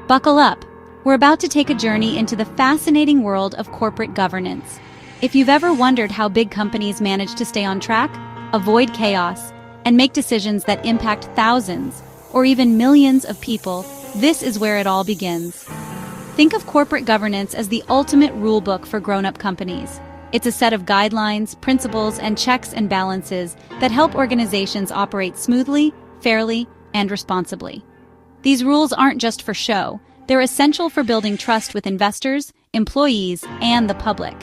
Buckle up. We're about to take a journey into the fascinating world of corporate governance. If you've ever wondered how big companies manage to stay on track, avoid chaos, and make decisions that impact thousands or even millions of people, this is where it all begins. Think of corporate governance as the ultimate rulebook for grown-up companies. It's a set of guidelines, principles, and checks and balances that help organizations operate smoothly, fairly, and responsibly. These rules aren't just for show. They're essential for building trust with investors, employees, and the public.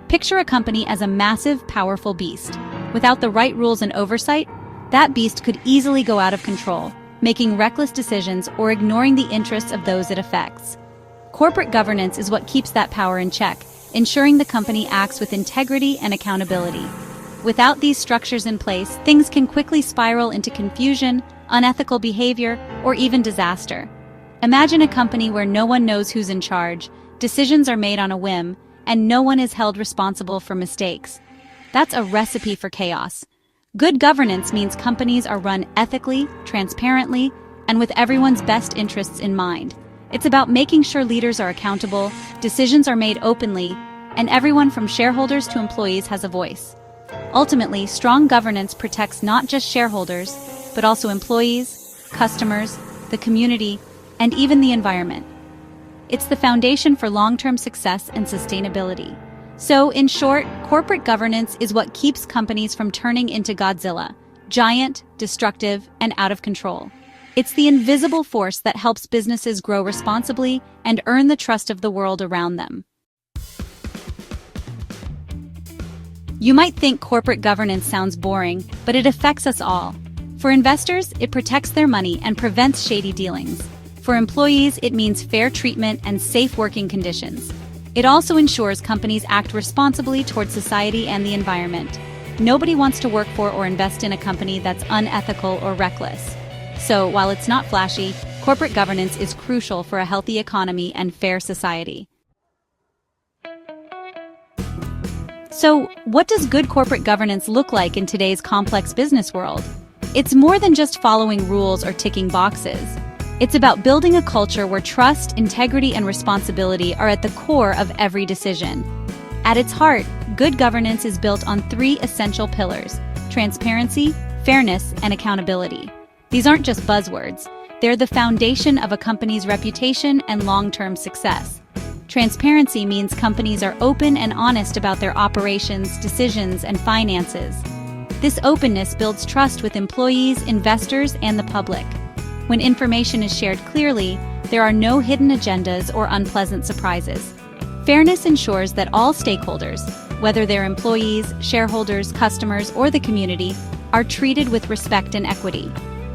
Picture a company as a massive, powerful beast. Without the right rules and oversight, that beast could easily go out of control, making reckless decisions or ignoring the interests of those it affects. Corporate governance is what keeps that power in check, ensuring the company acts with integrity and accountability. Without these structures in place, things can quickly spiral into confusion, unethical behavior, or even disaster. Imagine a company where no one knows who's in charge, decisions are made on a whim, and no one is held responsible for mistakes. That's a recipe for chaos. Good governance means companies are run ethically, transparently, and with everyone's best interests in mind. It's about making sure leaders are accountable, decisions are made openly, and everyone from shareholders to employees has a voice. Ultimately, strong governance protects not just shareholders, but also employees, customers, the community, and even the environment. It's the foundation for long-term success and sustainability. So, in short, corporate governance is what keeps companies from turning into Godzilla, giant, destructive, and out of control. It's the invisible force that helps businesses grow responsibly and earn the trust of the world around them. You might think corporate governance sounds boring, but it affects us all. For investors, it protects their money and prevents shady dealings. For employees, it means fair treatment and safe working conditions. It also ensures companies act responsibly toward society and the environment. Nobody wants to work for or invest in a company that's unethical or reckless. So, while it's not flashy, corporate governance is crucial for a healthy economy and fair society. So, what does good corporate governance look like in today's complex business world? It's more than just following rules or ticking boxes. It's about building a culture where trust, integrity, and responsibility are at the core of every decision. At its heart, good governance is built on three essential pillars: transparency, fairness, and accountability. These aren't just buzzwords. They're the foundation of a company's reputation and long-term success. Transparency means companies are open and honest about their operations, decisions, and finances. This openness builds trust with employees, investors, and the public. When information is shared clearly, there are no hidden agendas or unpleasant surprises. Fairness ensures that all stakeholders, whether they're employees, shareholders, customers, or the community, are treated with respect and equity.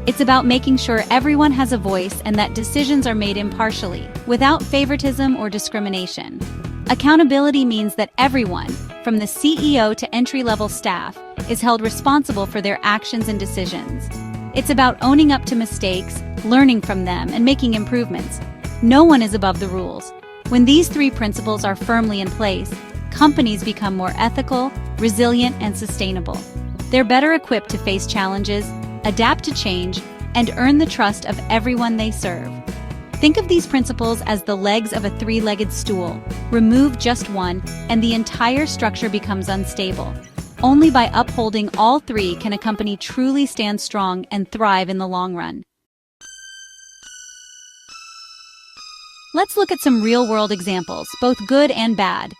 It's about making sure everyone has a voice and that decisions are made impartially, without favoritism or discrimination. Accountability means that everyone, from the CEO to entry-level staff, is held responsible for their actions and decisions. It's about owning up to mistakes, learning from them, and making improvements. No one is above the rules. When these three principles are firmly in place, companies become more ethical, resilient, and sustainable. They're better equipped to face challenges, adapt to change, and earn the trust of everyone they serve. Think of these principles as the legs of a three-legged stool. Remove just one, and the entire structure becomes unstable. Only by upholding all three can a company truly stand strong and thrive in the long run. Let's look at some real-world examples, both good and bad.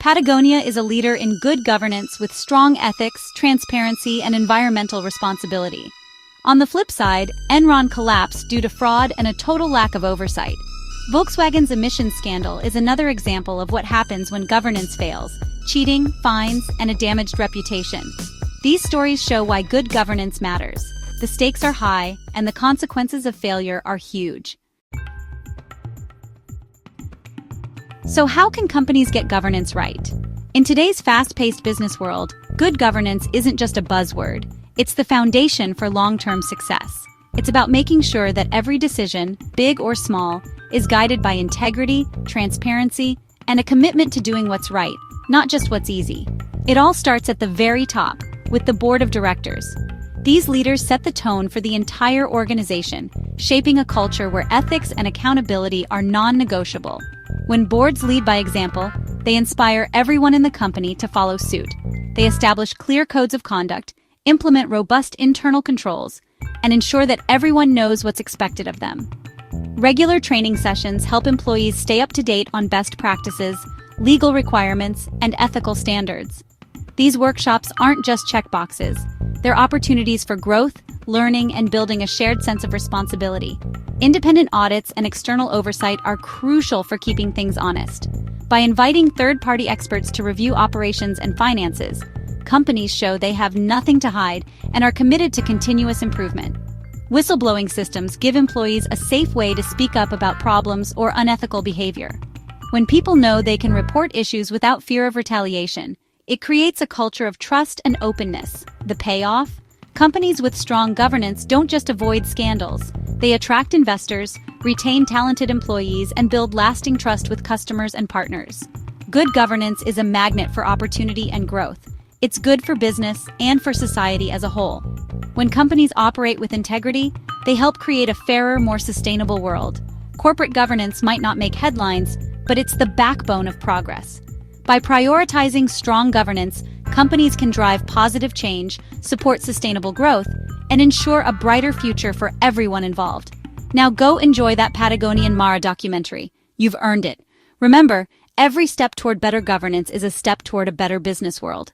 Patagonia is a leader in good governance with strong ethics, transparency, and environmental responsibility. On the flip side, Enron collapsed due to fraud and a total lack of oversight. Volkswagen's emissions scandal is another example of what happens when governance fails: cheating, fines, and a damaged reputation. These stories show why good governance matters. The stakes are high, and the consequences of failure are huge. So how can companies get governance right? In today's fast-paced business world, good governance isn't just a buzzword. It's the foundation for long-term success. It's about making sure that every decision, big or small, is guided by integrity, transparency, and a commitment to doing what's right, not just what's easy. It all starts at the very top, with the board of directors. These leaders set the tone for the entire organization, shaping a culture where ethics and accountability are non-negotiable. When boards lead by example, they inspire everyone in the company to follow suit. They establish clear codes of conduct, implement robust internal controls, and ensure that everyone knows what's expected of them. Regular training sessions help employees stay up to date on best practices, legal requirements, and ethical standards. These workshops aren't just checkboxes. They're opportunities for growth, learning, and building a shared sense of responsibility. Independent audits and external oversight are crucial for keeping things honest. By inviting third-party experts to review operations and finances, companies show they have nothing to hide and are committed to continuous improvement. Whistleblowing systems give employees a safe way to speak up about problems or unethical behavior. When people know they can report issues without fear of retaliation, it creates a culture of trust and openness. The payoff? Companies with strong governance don't just avoid scandals. They attract investors, retain talented employees, and build lasting trust with customers and partners. Good governance is a magnet for opportunity and growth. It's good for business and for society as a whole. When companies operate with integrity, they help create a fairer, more sustainable world. Corporate governance might not make headlines, but it's the backbone of progress. By prioritizing strong governance, companies can drive positive change, support sustainable growth, and ensure a brighter future for everyone involved. Now go enjoy that Patagonian Mara documentary. You've earned it. Remember, every step toward better governance is a step toward a better business world.